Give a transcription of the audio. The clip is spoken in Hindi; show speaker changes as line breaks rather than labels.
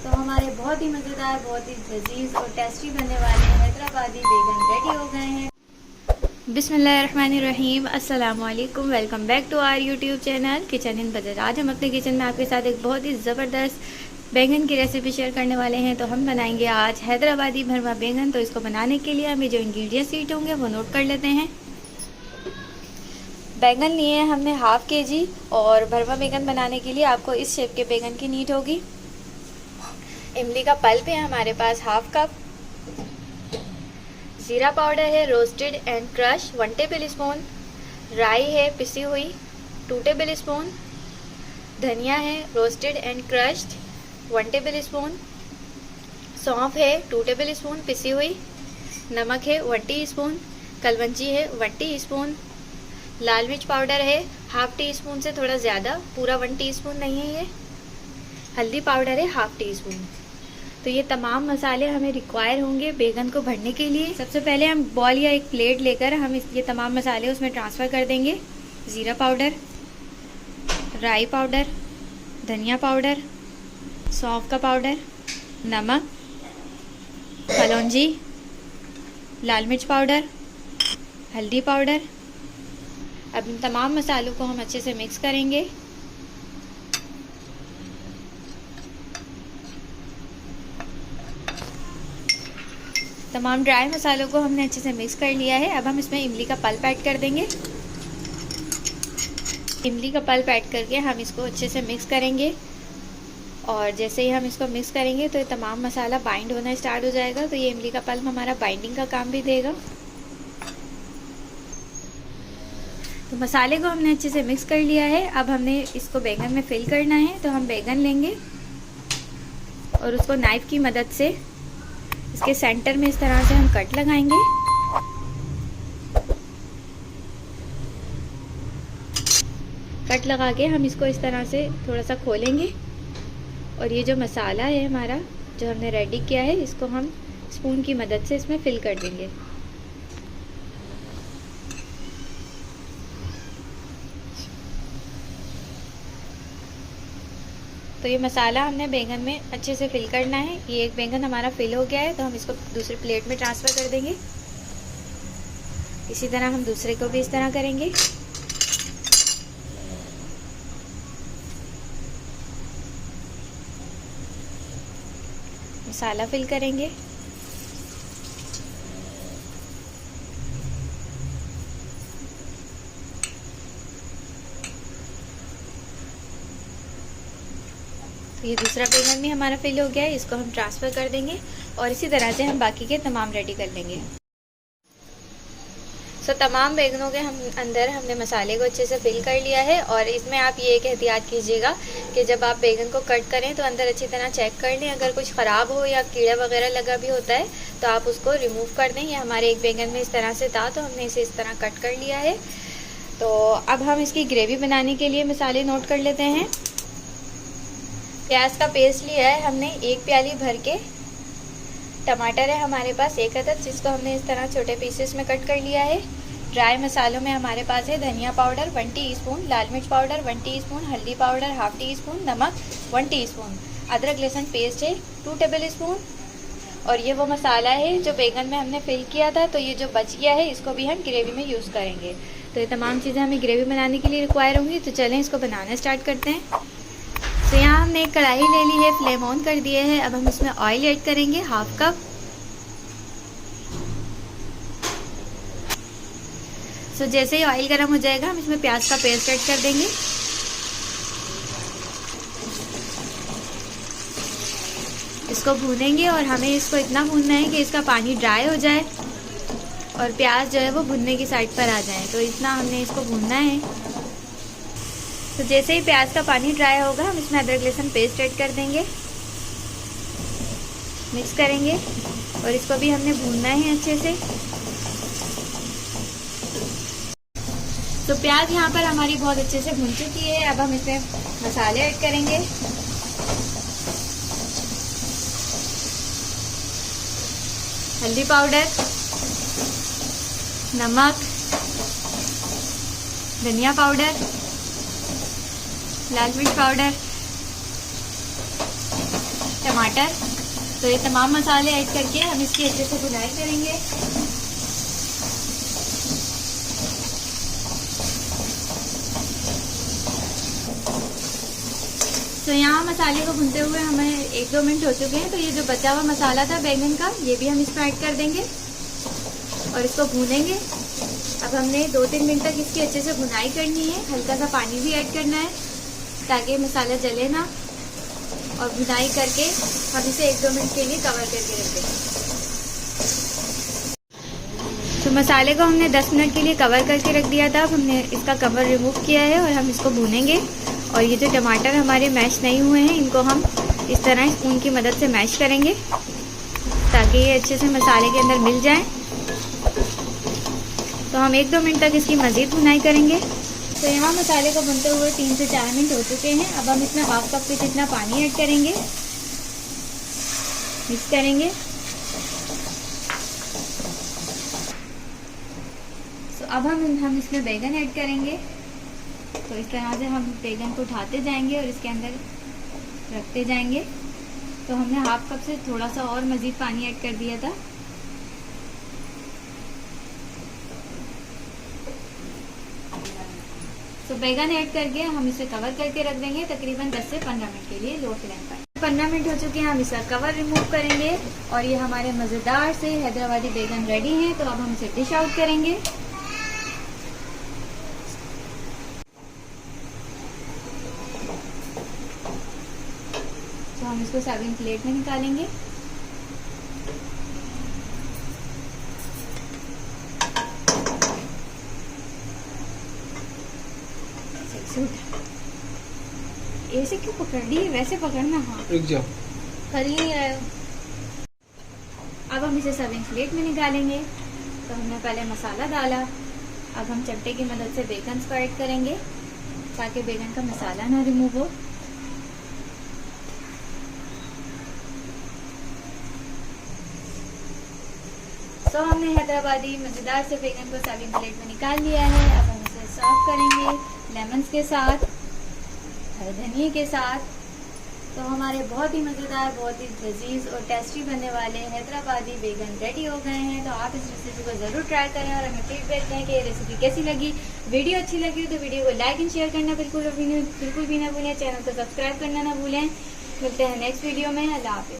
तो हमारे बहुत ही मज़ेदार, बहुत ही लजीज और टेस्टी बनने वाले हैदराबादी बैगन रेडी हो गए हैं। बिस्मिल्लाहिर्रहमानिर्रहीम, अस्सलाम वालेकुम। Welcome back to our YouTube channel kitchen in budget. आज हम अपने किचन में आपके साथ एक बहुत ही ज़बरदस्त बैंगन की रेसिपी शेयर करने वाले हैं। तो हम बनाएंगे आज हैदराबादी भरवा बैंगन। तो इसको बनाने के लिए हमें जो इंग्रेडिएंट्स नीड होंगे वो नोट कर लेते हैं। बैंगन लिए हैं हमने हाफ kg, और भरवा बैंगन बनाने के लिए आपको इस शेप के बैंगन की नीड होगी। इमली का पल्प है हमारे पास हाफ कप। जीरा पाउडर है roasted and crush 1 table spoon. राई है पिसी हुई 2 टेबल स्पून। धनिया है roasted and crushed 1 table spoon. सौंफ है 2 टेबल स्पून पिसी हुई। नमक है 1 टीस्पून। कलवंजी है 1 टीस्पून। लाल मिर्च पाउडर है हाफ टी स्पून से थोड़ा ज़्यादा, पूरा 1 टीस्पून नहीं है ये। हल्दी पाउडर है हाफ टी स्पून। तो ये तमाम मसाले हमें रिक्वायर होंगे बैंगन को भरने के लिए। सबसे पहले हम बॉल या एक प्लेट लेकर हम ये तमाम मसाले उसमें ट्रांसफ़र कर देंगे। ज़ीरा पाउडर, राई पाउडर, धनिया पाउडर, सौंफ का पाउडर, नमक, कलौंजी, लाल मिर्च पाउडर, हल्दी पाउडर। अब इन तमाम मसालों को हम अच्छे से मिक्स करेंगे। तमाम ड्राई मसालों को हमने अच्छे से मिक्स कर लिया है। अब हम इसमें इमली का पल्प ऐड कर देंगे। इमली का पल्प ऐड करके हम इसको अच्छे से मिक्स करेंगे, और जैसे ही हम इसको मिक्स करेंगे तो ये तमाम मसाला बाइंड होना स्टार्ट हो जाएगा। तो ये इमली का पल्प हमारा बाइंडिंग का काम भी देगा। तो मसाले को हमने अच्छे से मिक्स कर लिया है। अब हमने इसको बैंगन में फिल करना है। तो हम बैंगन लेंगे और उसको नाइफ की मदद से इसके सेंटर में इस तरह से हम कट लगाएंगे। कट लगा के हम इसको इस तरह से थोड़ा सा खोलेंगे, और ये जो मसाला है हमारा जो हमने रेडी किया है इसको हम स्पून की मदद से इसमें फिल कर देंगे। तो ये मसाला हमने बैंगन में अच्छे से फिल करना है। ये एक बैंगन हमारा फिल हो गया है, तो हम इसको दूसरी प्लेट में ट्रांसफ़र कर देंगे। इसी तरह हम दूसरे को भी इस तरह करेंगे। मसाला फिल करेंगे। तो ये दूसरा बैंगन भी हमारा फिल हो गया है, इसको हम ट्रांसफ़र कर देंगे, और इसी तरह से हम बाकी के तमाम रेडी कर लेंगे। तमाम बैंगनों के अंदर हमने मसाले को अच्छे से फिल कर लिया है। और इसमें आप ये एक एहतियात कीजिएगा कि जब आप बैंगन को कट करें तो अंदर अच्छी तरह चेक कर लें। अगर कुछ ख़राब हो या कीड़ा वगैरह लगा भी होता है तो आप उसको रिमूव कर दें। ये हमारे एक बैंगन में इस तरह से था, तो हमने इसे इस तरह कट कर लिया है। तो अब हम इसकी ग्रेवी बनाने के लिए मसाले नोट कर लेते हैं। प्याज का पेस्ट लिया है हमने 1 प्याली भर के। टमाटर है हमारे पास 1 अदद, जिसको हमने इस तरह छोटे पीसेस में कट कर लिया है। ड्राई मसालों में हमारे पास है धनिया पाउडर 1 टीस्पून, लाल मिर्च पाउडर 1 टीस्पून, हल्दी पाउडर हाफ टीस्पून, नमक 1 टीस्पून, अदरक लहसुन पेस्ट है 2 टेबल स्पून। और ये वो मसाला है जो बैंगन में हमने फिल किया था। तो ये जो बच गया है इसको भी हम ग्रेवी में यूज़ करेंगे। तो ये तमाम चीज़ें हमें ग्रेवी बनाने के लिए रिक्वायर होंगी। तो चलें इसको बनाना स्टार्ट करते हैं। तो यहाँ हमने एक कढ़ाई ले ली है, फ्लेम ऑन कर दिए है। अब हम इसमें ऑयल ऐड करेंगे हाफ कप। तो जैसे ही ऑयल गर्म हो जाएगा हम इसमें प्याज का पेस्ट ऐड कर देंगे। इसको भूनेंगे, और हमें इसको इतना भूनना है कि इसका पानी ड्राई हो जाए और प्याज जो है वो भुनने की साइड पर आ जाए। तो इतना हमने इसको भूनना है। तो जैसे ही प्याज का पानी ड्राई होगा हम इसमें अदरक लहसुन पेस्ट ऐड कर देंगे, मिक्स करेंगे, और इसको भी हमने भूनना है अच्छे से। तो प्याज यहाँ पर हमारी बहुत अच्छे से भुन चुकी है। अब हम इसमें मसाले ऐड करेंगे। हल्दी पाउडर, नमक, धनिया पाउडर, लाल मिर्च पाउडर, टमाटर। तो ये तमाम मसाले ऐड करके हम इसकी अच्छे से भुनाई करेंगे। तो यहाँ मसाले को भूनते हुए हमें 1-2 मिनट हो चुके हैं। तो ये जो बचा हुआ मसाला था बैंगन का, ये भी हम इसमें ऐड कर देंगे और इसको भूनेंगे। अब हमने 2-3 मिनट तक इसकी अच्छे से भुनाई करनी है। हल्का सा पानी भी ऐड करना है ताकि मसाला जले ना, और भुनाई करके हम इसे 1-2 मिनट के लिए कवर करके रख देंगे। तो मसाले को हमने 10 मिनट के लिए कवर करके रख दिया था। अब हमने इसका कवर रिमूव किया है और हम इसको भूनेंगे। और ये जो टमाटर हमारे मैश नहीं हुए हैं, इनको हम इस तरह स्पून की मदद से मैश करेंगे ताकि ये अच्छे से मसाले के अंदर मिल जाएं। तो हम 1-2 मिनट तक इसकी मज़ीद भुनाई करेंगे। तो यहाँ मसाले को भुनते हुए 3 से 4 मिनट हो चुके हैं। अब हम इसमें हाफ कप के जितना पानी ऐड करेंगे, मिक्स करेंगे। तो अब हम इसमें बैंगन ऐड करेंगे। तो इस तरह से हम बैंगन को उठाते जाएंगे और इसके अंदर रखते जाएंगे। तो हमने हाफ कप से थोड़ा सा और मज़ीद पानी ऐड कर दिया था। तो बैंगन ऐड करके हम इसे कवर करके रख देंगे तकरीबन 10 से 15 मिनट के लिए लो फ्लेम पर। 15 मिनट हो चुके हैं, हम इसका कवर रिमूव करेंगे और ये हमारे मज़ेदार से हैदराबादी बैंगन रेडी हैं। तो अब हम इसे डिश आउट करेंगे। तो हम इसको सर्विंग प्लेट में निकालेंगे। ऐसे क्यों पकड़ ली, वैसे पकड़ना। हाँ, कर ही नहीं रहे हो। अब हम इसे सर्विंग प्लेट में निकालेंगे। तो हमने पहले मसाला डाला, अब हम चमटे की मदद से बैंगन को ऐड करेंगे ताकि बैंगन का मसाला ना रिमूव हो। तो हमने हैदराबादी मज़ेदार से बैंगन को सर्विंग प्लेट में निकाल लिया है। अब हम इसे सर्व करेंगे लेमन के साथ, हरे धनिए के साथ। तो हमारे बहुत ही मज़ेदार, बहुत ही लजीज और टेस्टी बनने वाले हैदराबादी बैंगन रेडी हो गए हैं। तो आप इस रेसिपी को ज़रूर ट्राई करें और हमें फीडबैक दें कि ये रेसिपी कैसी लगी। वीडियो अच्छी लगी हो तो वीडियो को लाइक एंड शेयर करना बिल्कुल भी ना भूलें। चैनल को सब्सक्राइब करना ना भूलें। मिलते हैं नेक्स्ट वीडियो में। अल्लाह हाफ़िज़।